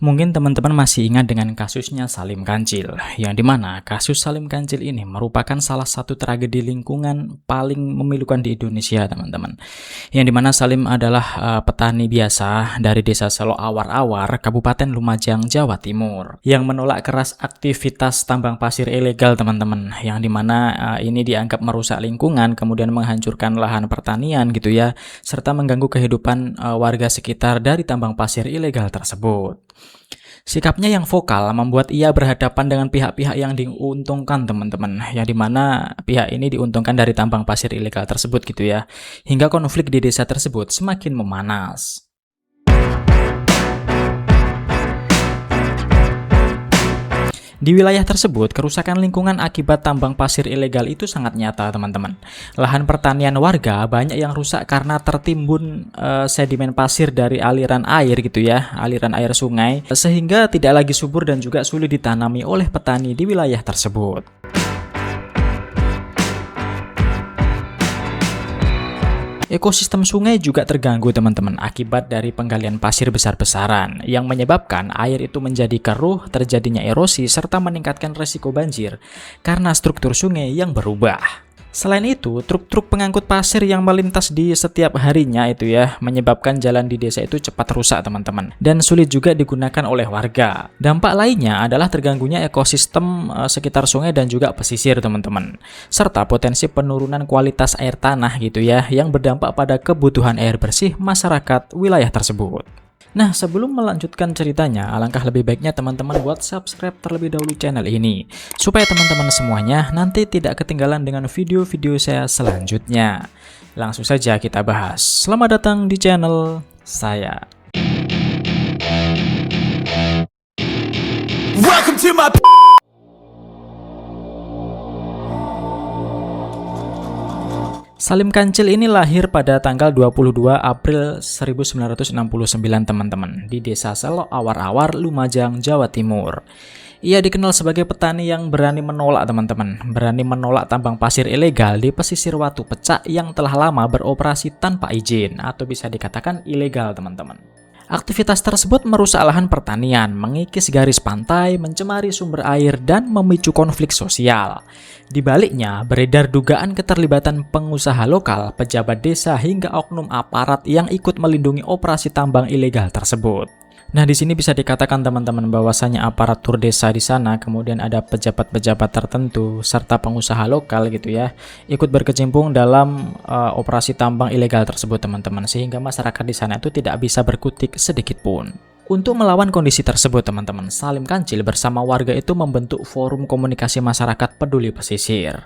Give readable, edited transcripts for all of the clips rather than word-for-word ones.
Mungkin teman-teman masih ingat dengan kasusnya Salim Kancil, yang dimana kasus Salim Kancil ini merupakan salah satu tragedi lingkungan paling memilukan di Indonesia, teman-teman. Yang dimana Salim adalah petani biasa dari desa Selo Awar-Awar, Kabupaten Lumajang, Jawa Timur, yang menolak keras aktivitas tambang pasir ilegal, teman-teman. Yang dimana ini dianggap merusak lingkungan, kemudian menghancurkan lahan pertanian gitu ya, serta mengganggu kehidupan warga sekitar dari tambang pasir ilegal tersebut. Sikapnya yang vokal membuat ia berhadapan dengan pihak-pihak yang diuntungkan, teman-teman, yang dimana pihak ini diuntungkan dari tambang pasir ilegal tersebut gitu ya, hingga konflik di desa tersebut semakin memanas. Di wilayah tersebut, kerusakan lingkungan akibat tambang pasir ilegal itu sangat nyata, teman-teman. Lahan pertanian warga banyak yang rusak karena tertimbun sedimen pasir dari aliran air gitu ya, aliran air sungai, sehingga tidak lagi subur dan juga sulit ditanami oleh petani di wilayah tersebut. Ekosistem sungai juga terganggu, teman-teman, akibat dari penggalian pasir besar-besaran yang menyebabkan air itu menjadi keruh, terjadinya erosi, serta meningkatkan resiko banjir karena struktur sungai yang berubah. Selain itu, truk-truk pengangkut pasir yang melintas di setiap harinya itu ya, menyebabkan jalan di desa itu cepat rusak, teman-teman, dan sulit juga digunakan oleh warga. Dampak lainnya adalah terganggunya ekosistem sekitar sungai dan juga pesisir, teman-teman, serta potensi penurunan kualitas air tanah gitu ya, yang berdampak pada kebutuhan air bersih masyarakat wilayah tersebut. Nah, sebelum melanjutkan ceritanya, alangkah lebih baiknya teman-teman buat subscribe terlebih dahulu channel ini, supaya teman-teman semuanya nanti tidak ketinggalan dengan video-video saya selanjutnya. Langsung saja kita bahas. Selamat datang di channel saya. Welcome to my Salim Kancil ini lahir pada tanggal 22 April 1969, teman-teman, di desa Selo Awar-Awar, Lumajang, Jawa Timur. Ia dikenal sebagai petani yang berani menolak, teman-teman, berani menolak tambang pasir ilegal di pesisir Watu Pecak yang telah lama beroperasi tanpa izin atau bisa dikatakan ilegal, teman-teman. Aktivitas tersebut merusak lahan pertanian, mengikis garis pantai, mencemari sumber air, dan memicu konflik sosial. Di baliknya, beredar dugaan keterlibatan pengusaha lokal, pejabat desa, hingga oknum aparat yang ikut melindungi operasi tambang ilegal tersebut. Nah, di sini bisa dikatakan, teman-teman, bahwasanya aparatur desa di sana, kemudian ada pejabat-pejabat tertentu serta pengusaha lokal gitu ya, ikut berkecimpung dalam operasi tambang ilegal tersebut, teman-teman, sehingga masyarakat di sana itu tidak bisa berkutik sedikit pun. Untuk melawan kondisi tersebut, teman-teman, Salim Kancil bersama warga itu membentuk forum komunikasi masyarakat peduli pesisir,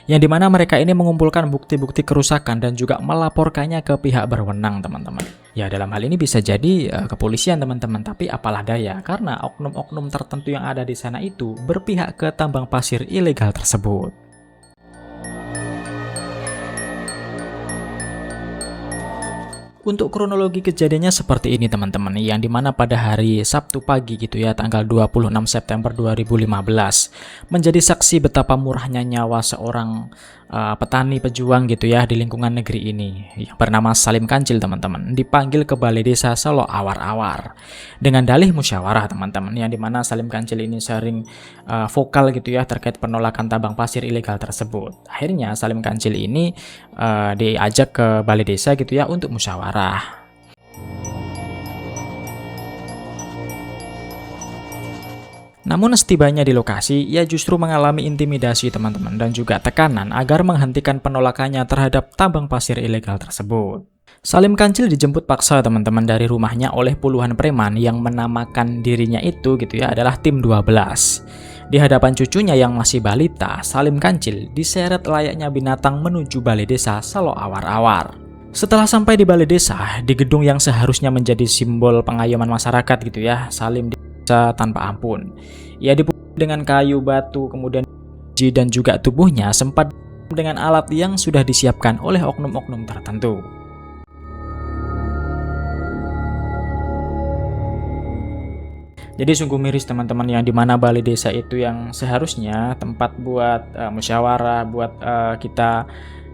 yang dimana mereka ini mengumpulkan bukti-bukti kerusakan dan juga melaporkannya ke pihak berwenang, teman-teman. Ya, dalam hal ini bisa jadi kepolisian, teman-teman, tapi apalah daya, karena oknum-oknum tertentu yang ada di sana itu berpihak ke tambang pasir ilegal tersebut. Untuk kronologi kejadiannya seperti ini, teman-teman, yang dimana pada hari Sabtu pagi gitu ya, tanggal 26 September 2015, menjadi saksi betapa murahnya nyawa seorang petani pejuang gitu ya di lingkungan negeri ini, yang bernama Salim Kancil, teman-teman, dipanggil ke Balai Desa Selo Awar-Awar dengan dalih musyawarah, teman-teman, yang dimana Salim Kancil ini sering vokal gitu ya terkait penolakan tambang pasir ilegal tersebut. Akhirnya Salim Kancil ini diajak ke Balai Desa gitu ya untuk musyawarah. Namun setibanya di lokasi, ia justru mengalami intimidasi, teman-teman, dan juga tekanan agar menghentikan penolakannya terhadap tambang pasir ilegal tersebut. Salim Kancil dijemput paksa, teman-teman, dari rumahnya oleh puluhan preman yang menamakan dirinya itu gitu ya adalah tim 12. Di hadapan cucunya yang masih balita, Salim Kancil diseret layaknya binatang menuju Balai Desa Selo Awar-Awar. Setelah sampai di Balai Desa, di gedung yang seharusnya menjadi simbol pengayoman masyarakat gitu ya, Salim tanpa ampun. Ia dipukul dengan kayu, batu, kemudian dan juga tubuhnya sempat dengan alat yang sudah disiapkan oleh oknum-oknum tertentu. Jadi sungguh miris, teman-teman, yang dimana Balai Desa itu yang seharusnya tempat buat musyawarah, buat kita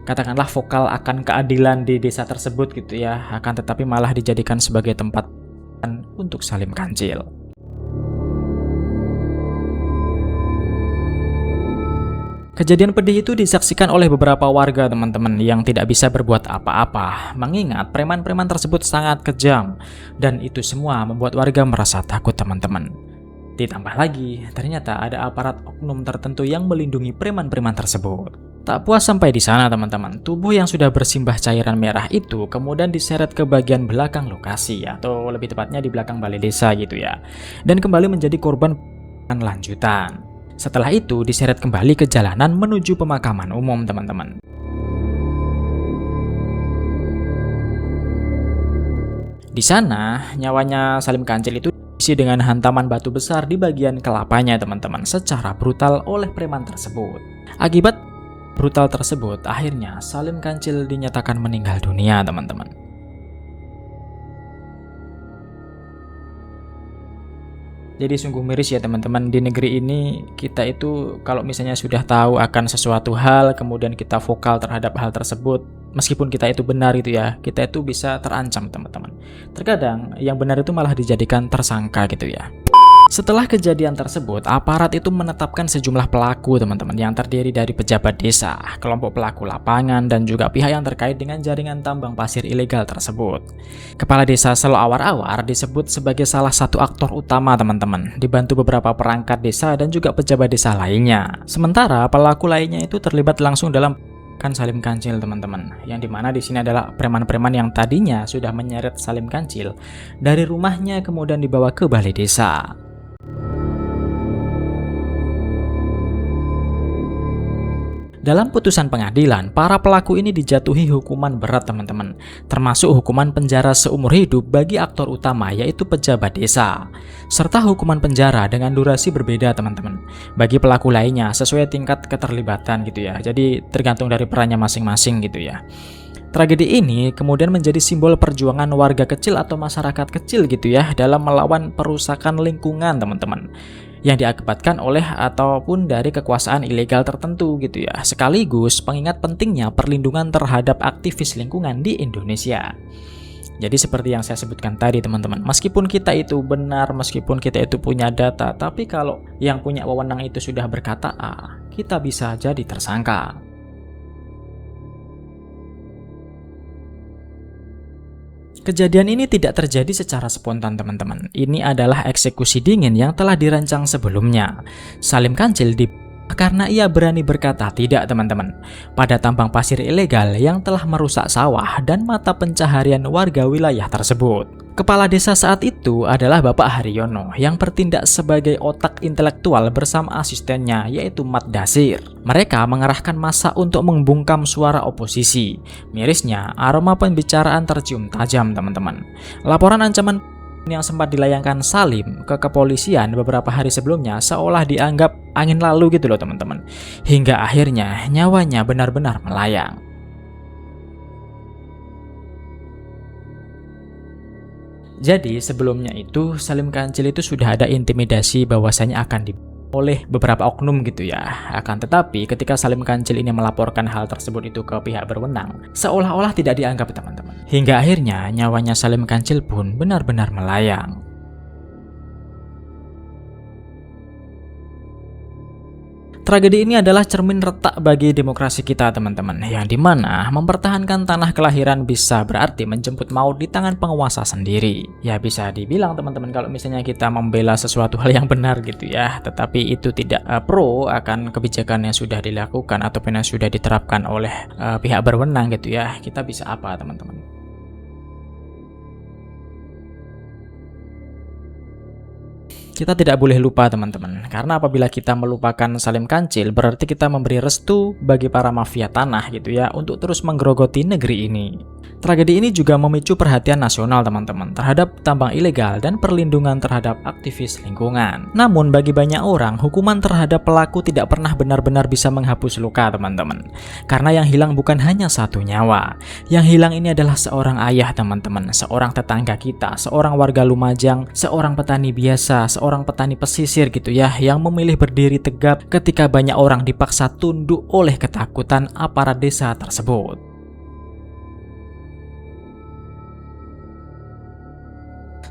katakanlah vokal akan keadilan di desa tersebut gitu ya, akan tetapi malah dijadikan sebagai tempat untuk Salim Kancil. Kejadian pedih itu disaksikan oleh beberapa warga teman-teman yang tidak bisa berbuat apa-apa, mengingat preman-preman tersebut sangat kejam dan itu semua membuat warga merasa takut teman-teman. Ditambah lagi, ternyata ada aparat oknum tertentu yang melindungi preman-preman tersebut. Tak puas sampai di sana teman-teman, tubuh yang sudah bersimbah cairan merah itu kemudian diseret ke bagian belakang lokasi atau lebih tepatnya di belakang balai desa gitu ya, dan kembali menjadi korban lanjutan. Setelah itu diseret kembali ke jalanan menuju pemakaman umum teman-teman. Di sana nyawanya Salim Kancil itu diisi dengan hantaman batu besar di bagian kelapanya teman-teman secara brutal oleh preman tersebut. Akibat brutal tersebut akhirnya Salim Kancil dinyatakan meninggal dunia teman-teman. Jadi sungguh miris ya teman-teman, di negeri ini kita itu kalau misalnya sudah tahu akan sesuatu hal kemudian kita vokal terhadap hal tersebut, meskipun kita itu benar itu ya, kita itu bisa terancam teman-teman. Terkadang yang benar itu malah dijadikan tersangka gitu ya. Setelah kejadian tersebut, aparat itu menetapkan sejumlah pelaku teman-teman yang terdiri dari pejabat desa, kelompok pelaku lapangan, dan juga pihak yang terkait dengan jaringan tambang pasir ilegal tersebut. Kepala desa Selo Awar-Awar disebut sebagai salah satu aktor utama teman-teman, dibantu beberapa perangkat desa dan juga pejabat desa lainnya. Sementara pelaku lainnya itu terlibat langsung dalam Salim Kancil teman-teman, yang dimana di sini adalah preman-preman yang tadinya sudah menyeret Salim Kancil dari rumahnya kemudian dibawa ke balai desa. Dalam putusan pengadilan, para pelaku ini dijatuhi hukuman berat teman-teman, termasuk hukuman penjara seumur hidup bagi aktor utama yaitu pejabat desa, serta hukuman penjara dengan durasi berbeda teman-teman bagi pelaku lainnya sesuai tingkat keterlibatan gitu ya, jadi tergantung dari perannya masing-masing gitu ya. Tragedi ini kemudian menjadi simbol perjuangan warga kecil atau masyarakat kecil gitu ya dalam melawan perusakan lingkungan teman-teman yang diakibatkan oleh ataupun dari kekuasaan ilegal tertentu gitu ya, sekaligus pengingat pentingnya perlindungan terhadap aktivis lingkungan di Indonesia. Jadi seperti yang saya sebutkan tadi teman-teman, meskipun kita itu benar, meskipun kita itu punya data, tapi kalau yang punya wewenang itu sudah berkata A, kita bisa jadi tersangka. Kejadian ini tidak terjadi secara spontan teman-teman. Ini adalah eksekusi dingin yang telah dirancang sebelumnya. Salim Kancil karena ia berani berkata tidak teman-teman pada tambang pasir ilegal yang telah merusak sawah dan mata pencaharian warga wilayah tersebut. Kepala desa saat itu adalah Bapak Haryono yang bertindak sebagai otak intelektual bersama asistennya yaitu Mat Dasir. Mereka mengerahkan massa untuk membungkam suara oposisi. Mirisnya, aroma pembicaraan tercium tajam teman-teman. Laporan ancaman yang sempat dilayangkan Salim ke kepolisian beberapa hari sebelumnya seolah dianggap angin lalu gitu loh teman-teman. Hingga akhirnya nyawanya benar-benar melayang. Jadi sebelumnya itu Salim Kancil itu sudah ada intimidasi bahwasanya akan oleh beberapa oknum gitu ya. Akan tetapi ketika Salim Kancil ini melaporkan hal tersebut itu ke pihak berwenang, seolah-olah tidak dianggap teman-teman. Hingga akhirnya nyawanya Salim Kancil pun benar-benar melayang. Tragedi ini adalah cermin retak bagi demokrasi kita teman-teman, yang dimana mempertahankan tanah kelahiran bisa berarti menjemput maut di tangan penguasa sendiri. Ya bisa dibilang teman-teman kalau misalnya kita membela sesuatu hal yang benar gitu ya, tetapi itu tidak pro akan kebijakan yang sudah dilakukan ataupun yang sudah diterapkan oleh pihak berwenang gitu ya, kita bisa apa teman-teman? Kita tidak boleh lupa teman-teman, karena apabila kita melupakan Salim Kancil berarti kita memberi restu bagi para mafia tanah gitu ya untuk terus menggerogoti negeri ini. Tragedi ini juga memicu perhatian nasional teman-teman terhadap tambang ilegal dan perlindungan terhadap aktivis lingkungan. Namun bagi banyak orang, hukuman terhadap pelaku tidak pernah benar-benar bisa menghapus luka teman-teman. Karena yang hilang bukan hanya satu nyawa. Yang hilang ini adalah seorang ayah teman-teman, seorang tetangga kita, seorang warga Lumajang, seorang petani biasa, seorang petani pesisir gitu ya, yang memilih berdiri tegap ketika banyak orang dipaksa tunduk oleh ketakutan aparat desa tersebut.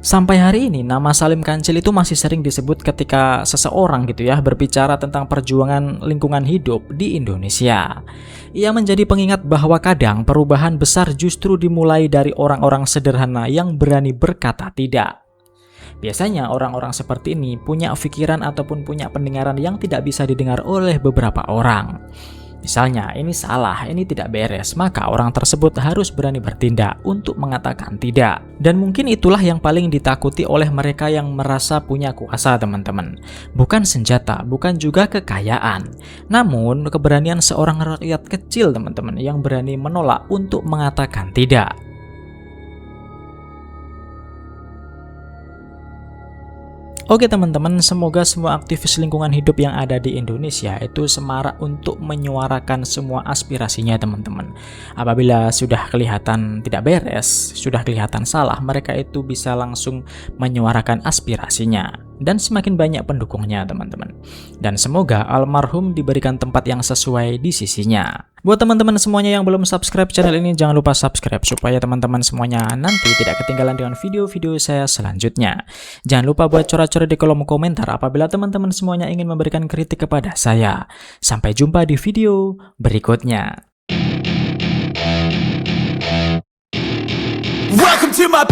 Sampai hari ini nama Salim Kancil itu masih sering disebut ketika seseorang gitu ya berbicara tentang perjuangan lingkungan hidup di Indonesia. Ia menjadi pengingat bahwa kadang perubahan besar justru dimulai dari orang-orang sederhana yang berani berkata tidak. Biasanya orang-orang seperti ini punya pikiran ataupun punya pendengaran yang tidak bisa didengar oleh beberapa orang. Misalnya, ini salah, ini tidak beres, maka orang tersebut harus berani bertindak untuk mengatakan tidak. Dan mungkin itulah yang paling ditakuti oleh mereka yang merasa punya kuasa, teman-teman. Bukan senjata, bukan juga kekayaan. Namun, keberanian seorang rakyat kecil, teman-teman, yang berani menolak untuk mengatakan tidak. Oke teman-teman, semoga semua aktivis lingkungan hidup yang ada di Indonesia itu semarak untuk menyuarakan semua aspirasinya teman-teman. Apabila sudah kelihatan tidak beres, sudah kelihatan salah, mereka itu bisa langsung menyuarakan aspirasinya. Dan semakin banyak pendukungnya teman-teman. Dan semoga almarhum diberikan tempat yang sesuai di sisinya. Buat teman-teman semuanya yang belum subscribe channel ini, jangan lupa subscribe supaya teman-teman semuanya nanti tidak ketinggalan dengan video-video saya selanjutnya. Jangan lupa buat coret-coret di kolom komentar apabila teman-teman semuanya ingin memberikan kritik kepada saya. Sampai jumpa di video berikutnya. Welcome to my